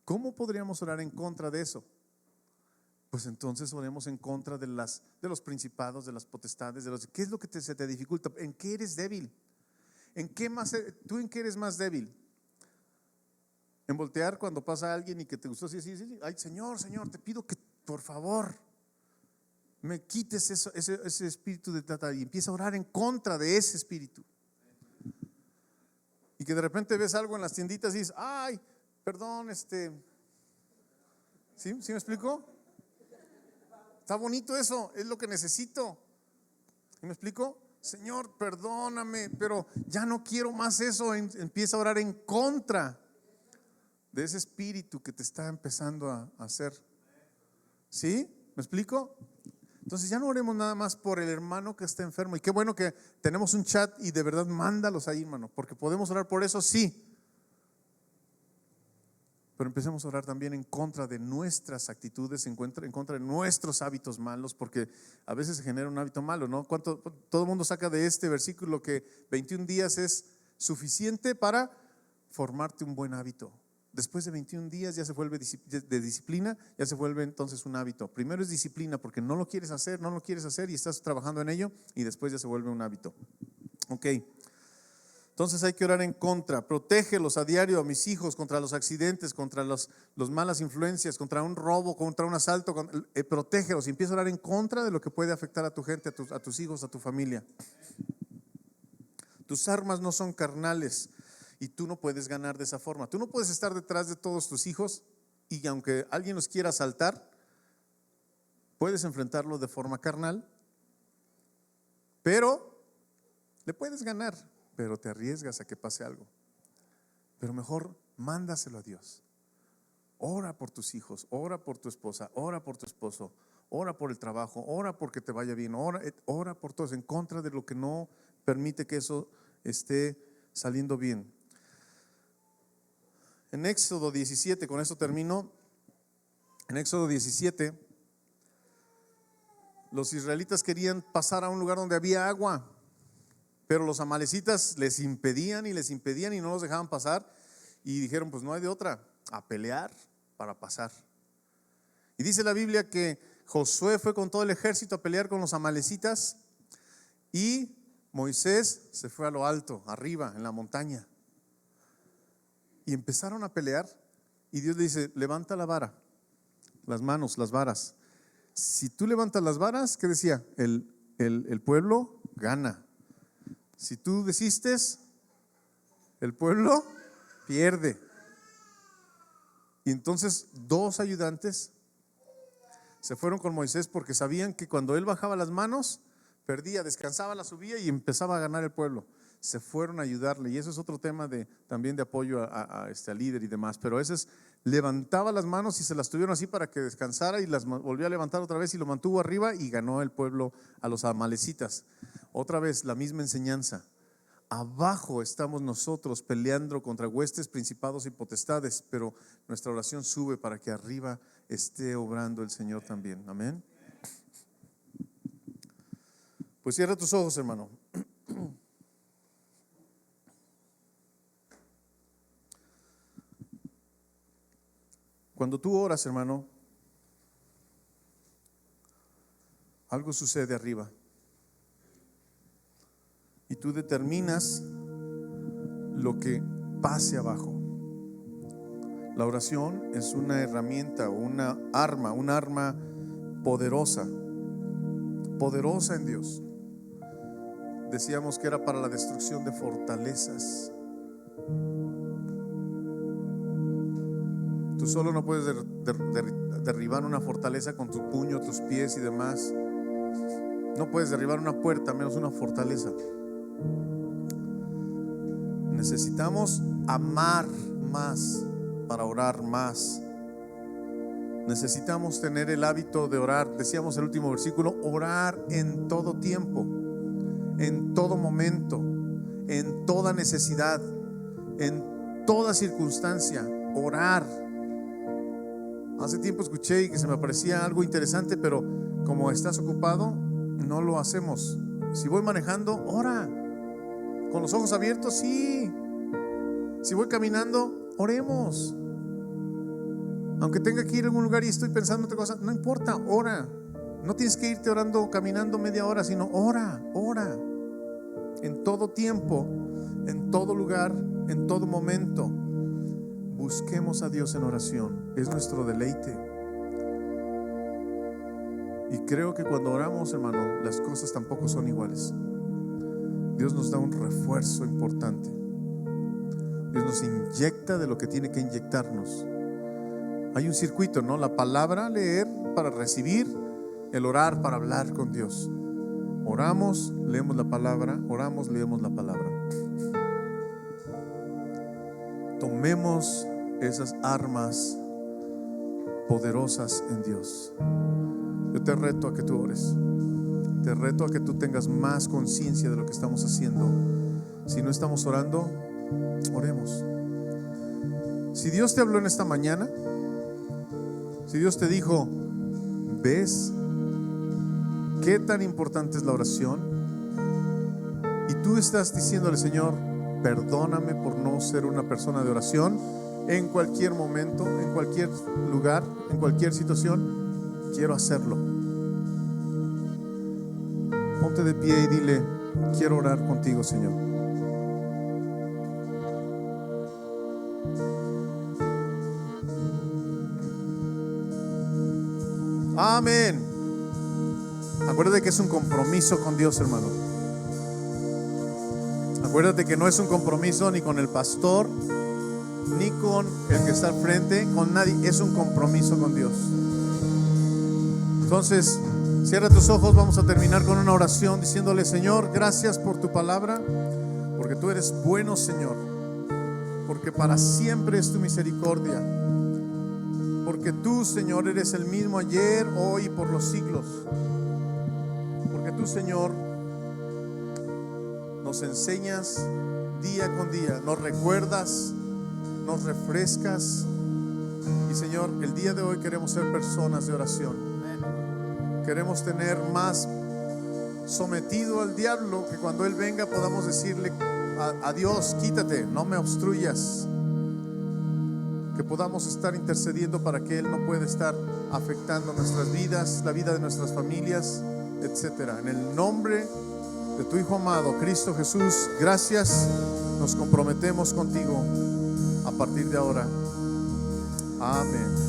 ¿Cómo podríamos orar en contra de eso? Pues entonces oremos en contra de los principados, de las potestades, ¿qué es lo que se te dificulta? ¿En qué eres débil? ¿Tú en qué eres más débil? En voltear cuando pasa alguien y que te gustó, sí. Ay, Señor, te pido que por favor me quites ese espíritu de trata, y empieza a orar en contra de ese espíritu. Y que de repente ves algo en las tienditas y dices: ay, perdón, ¿sí me explico? Está bonito eso, es lo que necesito. ¿Sí me explico? Señor, perdóname, pero ya no quiero más eso. Empieza a orar en contra de ese espíritu que te está empezando a hacer. ¿Sí? ¿Me explico? Entonces ya no oremos nada más por el hermano que está enfermo. Y qué bueno que tenemos un chat y de verdad mándalos ahí, hermano, porque podemos orar por eso, sí. Pero empecemos a orar también en contra de nuestras actitudes, en contra de nuestros hábitos malos, porque a veces se genera un hábito malo, ¿no? Todo el mundo saca de este versículo que 21 días es suficiente para formarte un buen hábito. Después de 21 días ya se vuelve de disciplina, ya se vuelve entonces un hábito. Primero es disciplina porque no lo quieres hacer y estás trabajando en ello, y después ya se vuelve un hábito. Ok. Entonces hay que orar en contra. Protégelos a diario a mis hijos contra los accidentes, contra los malas influencias, contra un robo, contra un asalto. Protégelos y empieza a orar en contra de lo que puede afectar a tu gente, a tus hijos, a tu familia. Tus armas no son carnales y tú no puedes ganar de esa forma. Tú no puedes estar detrás de todos tus hijos y aunque alguien los quiera asaltar, puedes enfrentarlo de forma carnal, pero le puedes ganar. Pero te arriesgas a que pase algo. Pero mejor mándaselo a Dios. Ora por tus hijos, ora por tu esposa, ora por tu esposo, ora por el trabajo, ora porque te vaya bien, ora por todos, en contra de lo que no permite que eso esté saliendo bien. En Éxodo 17, con esto termino. En Éxodo 17, los israelitas querían pasar a un lugar donde había agua, pero los amalecitas les impedían y no los dejaban pasar. Y dijeron: pues no hay de otra, a pelear para pasar. Y dice la Biblia que Josué fue con todo el ejército a pelear con los amalecitas, y Moisés se fue a lo alto, arriba, en la montaña. Y empezaron a pelear, y Dios le dice: levanta la vara, las manos, las varas. Si tú levantas las varas, ¿qué decía? El pueblo gana. Si tú desistes, el pueblo pierde. Y entonces 2 ayudantes se fueron con Moisés porque sabían que cuando él bajaba las manos, perdía, descansaba, la subía y empezaba a ganar el pueblo. Se fueron a ayudarle, y eso es otro tema también de apoyo al líder y demás. Pero ese es, levantaba las manos y se las tuvieron así para que descansara, y las volvió a levantar otra vez y lo mantuvo arriba, y ganó el pueblo a los amalecitas. Otra vez la misma enseñanza. Abajo estamos nosotros peleando contra huestes, principados y potestades, pero nuestra oración sube para que arriba esté obrando el Señor también. Amén. Pues cierra tus ojos, hermano. Cuando tú oras, hermano, algo sucede arriba. Y tú determinas lo que pase abajo. La oración es una herramienta, un arma poderosa en Dios. Decíamos que era para la destrucción de fortalezas. Tú solo no puedes derribar una fortaleza con tu puño, tus pies y demás. No puedes derribar una puerta, menos una fortaleza. Necesitamos amar más para orar más. Necesitamos tener el hábito de orar. Decíamos el último versículo, orar en todo tiempo, en todo momento, en toda necesidad, en toda circunstancia. Orar. Hace tiempo escuché y que se me parecía algo interesante, pero como estás ocupado, no lo hacemos. Si voy manejando, ora. Con los ojos abiertos, sí. Si voy caminando, oremos. Aunque tenga que ir a algún lugar y estoy pensando otra cosa, no importa, ora. No tienes que irte orando, caminando media hora, sino ora. En todo tiempo, en todo lugar, en todo momento. Busquemos a Dios en oración. Es nuestro deleite. Y creo que cuando oramos, hermano, las cosas tampoco son iguales. Dios nos da un refuerzo importante. Dios nos inyecta de lo que tiene que inyectarnos. Hay un circuito, ¿no? La palabra, leer para recibir, el orar para hablar con Dios. Oramos, leemos la palabra, oramos, leemos la palabra. Tomemos esas armas poderosas en Dios. Yo te reto a que tú ores. Te reto a que tú tengas más conciencia de lo que estamos haciendo. Si no estamos orando, oremos. Si Dios te habló en esta mañana, si Dios te dijo, ¿ves qué tan importante es la oración? Y tú estás diciéndole, Señor, perdóname por no ser una persona de oración. En cualquier momento, en cualquier lugar, en cualquier situación, quiero hacerlo. Ponte de pie y dile, quiero orar contigo, Señor. Amén. Acuérdate que es un compromiso con Dios, hermano. Acuérdate que no es un compromiso ni con el pastor, ni con el que está al frente, con nadie. Es un compromiso con Dios. Entonces, cierra tus ojos. Vamos a terminar con una oración diciéndole, Señor, gracias por tu palabra, porque tú eres bueno, Señor, porque para siempre es tu misericordia, porque tú, Señor, eres el mismo ayer, hoy y por los siglos, porque tú, Señor, nos enseñas día con día, nos recuerdas, nos refrescas. Y Señor, el día de hoy queremos ser personas de oración. Queremos tener más sometido al diablo, que cuando Él venga podamos decirle a Dios, quítate, no me obstruyas. Que podamos estar intercediendo para que Él no pueda estar afectando nuestras vidas, la vida de nuestras familias, etcétera. En el nombre de tu Hijo amado, Cristo Jesús, gracias. Nos comprometemos contigo a partir de ahora. Amén.